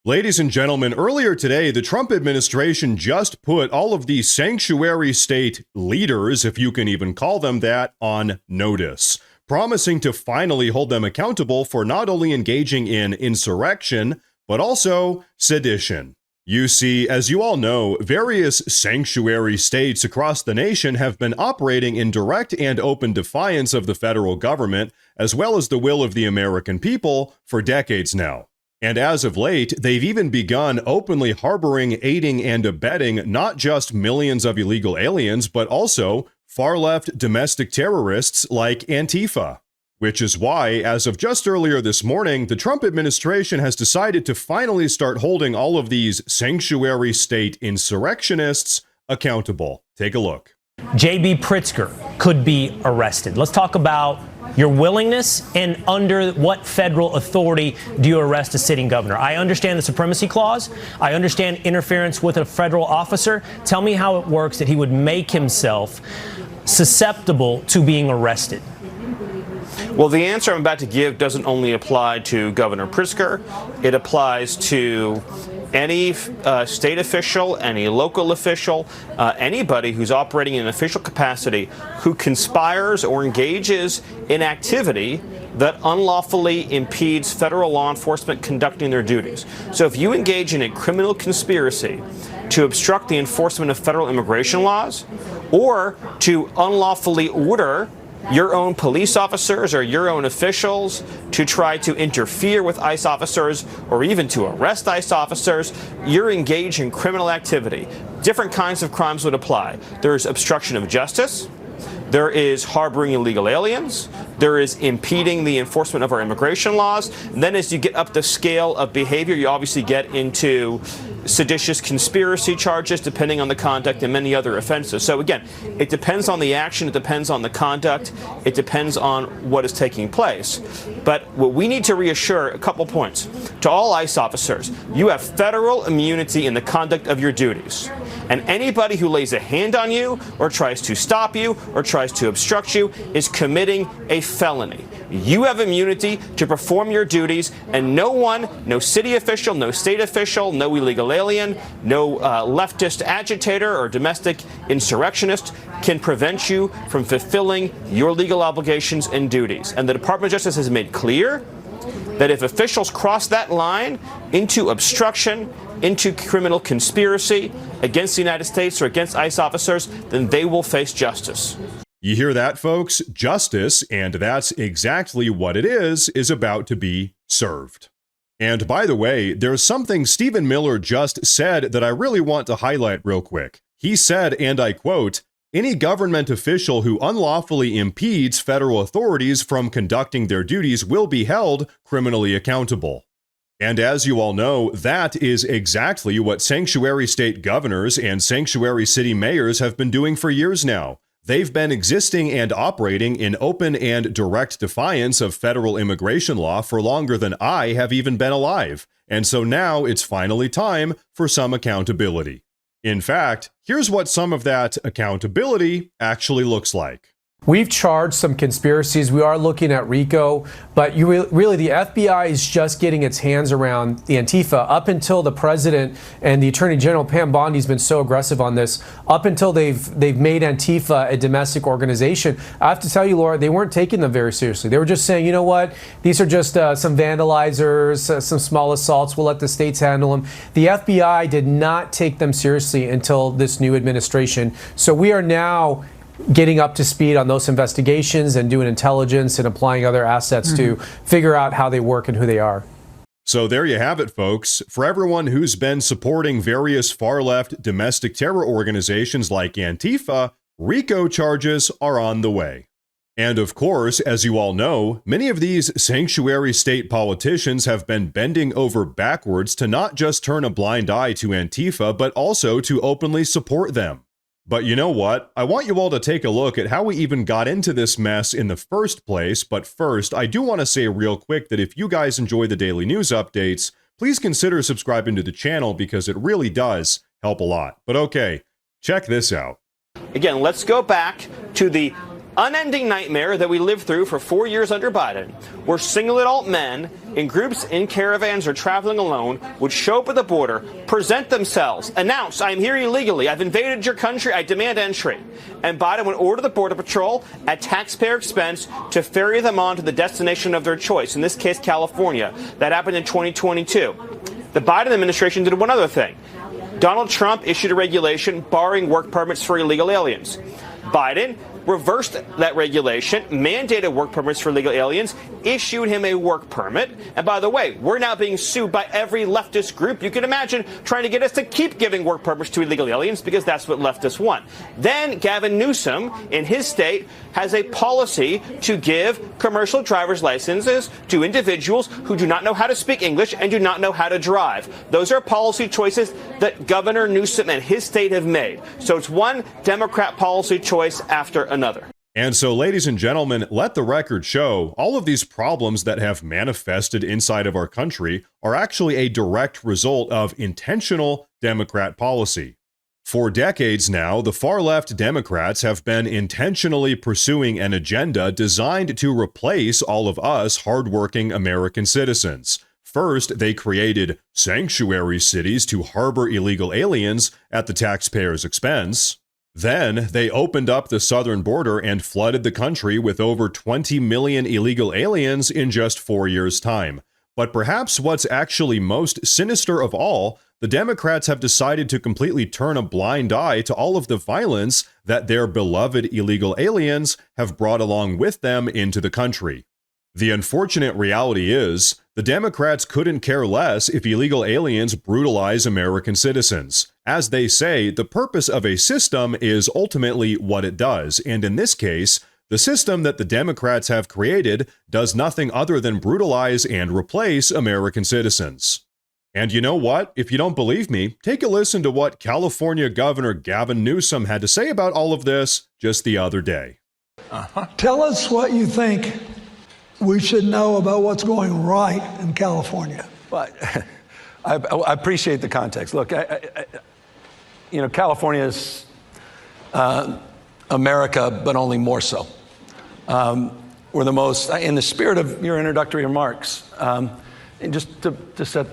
Ladies and gentlemen, earlier today, the Trump administration just put all of these sanctuary state leaders, if you can even call them that, on notice, promising to finally hold them accountable for not only engaging in insurrection, but also sedition. You see, as you all know, various sanctuary states across the nation have been operating in direct and open defiance of the federal government, as well as the will of the American people, for decades now. And as of late, they've even begun openly harboring, aiding, and abetting not just millions of illegal aliens, but also far-left domestic terrorists like Antifa. Which is why, as of just earlier this morning, the Trump administration has decided to finally start holding all of these sanctuary state insurrectionists accountable. Take a look. J.B. Pritzker could be arrested. Let's talk about your willingness and under what federal authority do you arrest a sitting governor? I understand the supremacy clause. I understand interference with a federal officer. Tell me how it works that he would make himself susceptible to being arrested. Well, the answer I'm about to give doesn't only apply to Governor Pritzker. It applies to any state official, any local official, anybody who's operating in an official capacity who conspires or engages in activity that unlawfully impedes federal law enforcement conducting their duties. So if you engage in a criminal conspiracy to obstruct the enforcement of federal immigration laws or to unlawfully order your own police officers or your own officials to try to interfere with ICE officers or even to arrest ICE officers, you're engaged in criminal activity. Different kinds of crimes would apply. There's obstruction of justice. There is harboring illegal aliens. There is impeding the enforcement of our immigration laws. And then as you get up the scale of behavior, you obviously get into seditious conspiracy charges, depending on the conduct, and many other offenses. So again, it depends on the action, it depends on the conduct, it depends on what is taking place. But what we need to reassure, a couple points. To all ICE officers, you have federal immunity in the conduct of your duties. And anybody who lays a hand on you or tries to stop you or tries to obstruct you is committing a felony. You have immunity to perform your duties, and no one, no city official, no state official, no illegal alien, no leftist agitator or domestic insurrectionist can prevent you from fulfilling your legal obligations and duties. And the Department of Justice has made clear that if officials cross that line into obstruction, into criminal conspiracy against the United States or against ICE officers, then they will face justice. You hear that, folks? Justice, and that's exactly what it is about to be served. And by the way, there's something Stephen Miller just said that I really want to highlight real quick. He said, and I quote, "Any government official who unlawfully impedes federal authorities from conducting their duties will be held criminally accountable." And as you all know, that is exactly what sanctuary state governors and sanctuary city mayors have been doing for years now. They've been existing and operating in open and direct defiance of federal immigration law for longer than I have even been alive. And so now it's finally time for some accountability. In fact, here's what some of that accountability actually looks like. We've charged some conspiracies. We are looking at RICO, but really the FBI is just getting its hands around the Antifa. Up until the president and the Attorney General, Pam Bondi's been so aggressive on this, up until they've made Antifa a domestic organization, I have to tell you, Laura, they weren't taking them very seriously. They were just saying, you know what, these are just some vandalizers, some small assaults, we'll let the states handle them. The FBI did not take them seriously until this new administration. So we are now getting up to speed on those investigations and doing intelligence and applying other assets to figure out how they work and who they are. So there you have it, folks. For everyone who's been supporting various far-left domestic terror organizations like Antifa, RICO charges are on the way. And of course, as you all know, many of these sanctuary state politicians have been bending over backwards to not just turn a blind eye to Antifa, but also to openly support them. But you know what? I want you all to take a look at how we even got into this mess in the first place. But first, I do want to say real quick that if you guys enjoy the daily news updates, please consider subscribing to the channel because it really does help a lot. But okay, check this out. Again, let's go back to the unending nightmare that we lived through for 4 years under Biden, where single adult men in groups in caravans or traveling alone would show up at the border, present themselves, announce, "I am here illegally, I've invaded your country, I demand entry." And Biden would order the Border Patrol at taxpayer expense to ferry them on to the destination of their choice, in this case, California. That happened in 2022. The Biden administration did one other thing. Donald Trump issued a regulation barring work permits for illegal aliens. Biden reversed that regulation, mandated work permits for illegal aliens, issued him a work permit. And by the way, we're now being sued by every leftist group you can imagine trying to get us to keep giving work permits to illegal aliens because that's what leftists want. Then Gavin Newsom in his state has a policy to give commercial driver's licenses to individuals who do not know how to speak English and do not know how to drive. Those are policy choices that Governor Newsom and his state have made. So it's one Democrat policy choice after another. And so, ladies and gentlemen, let the record show all of these problems that have manifested inside of our country are actually a direct result of intentional Democrat policy. For decades now, the far-left Democrats have been intentionally pursuing an agenda designed to replace all of us hardworking American citizens. First, they created sanctuary cities to harbor illegal aliens at the taxpayers' expense. Then, they opened up the southern border and flooded the country with over 20 million illegal aliens in just 4 years' time. But perhaps what's actually most sinister of all, the Democrats have decided to completely turn a blind eye to all of the violence that their beloved illegal aliens have brought along with them into the country. The unfortunate reality is, the Democrats couldn't care less if illegal aliens brutalize American citizens. As they say, the purpose of a system is ultimately what it does, and in this case, the system that the Democrats have created does nothing other than brutalize and replace American citizens. And you know what? If you don't believe me, take a listen to what California Governor Gavin Newsom had to say about all of this just the other day. Tell us what you think we should know about what's going right in California. Well, I appreciate the context. Look, California is America, but only more so. We're the most, in the spirit of your introductory remarks, and just to set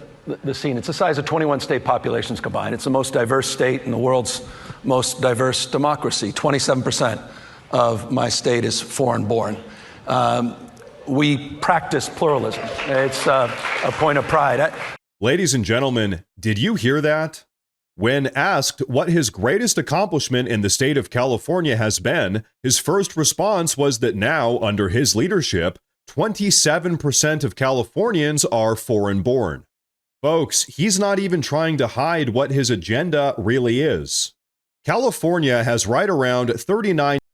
the scene, it's the size of 21 state populations combined. It's the most diverse state in the world's most diverse democracy. 27% of my state is foreign-born. We practice pluralism. It's a point of pride. Ladies and gentlemen, did you hear that? When asked what his greatest accomplishment in the state of California has been, his first response was that now, under his leadership, 27% of Californians are foreign-born. Folks, he's not even trying to hide what his agenda really is. California has right around 39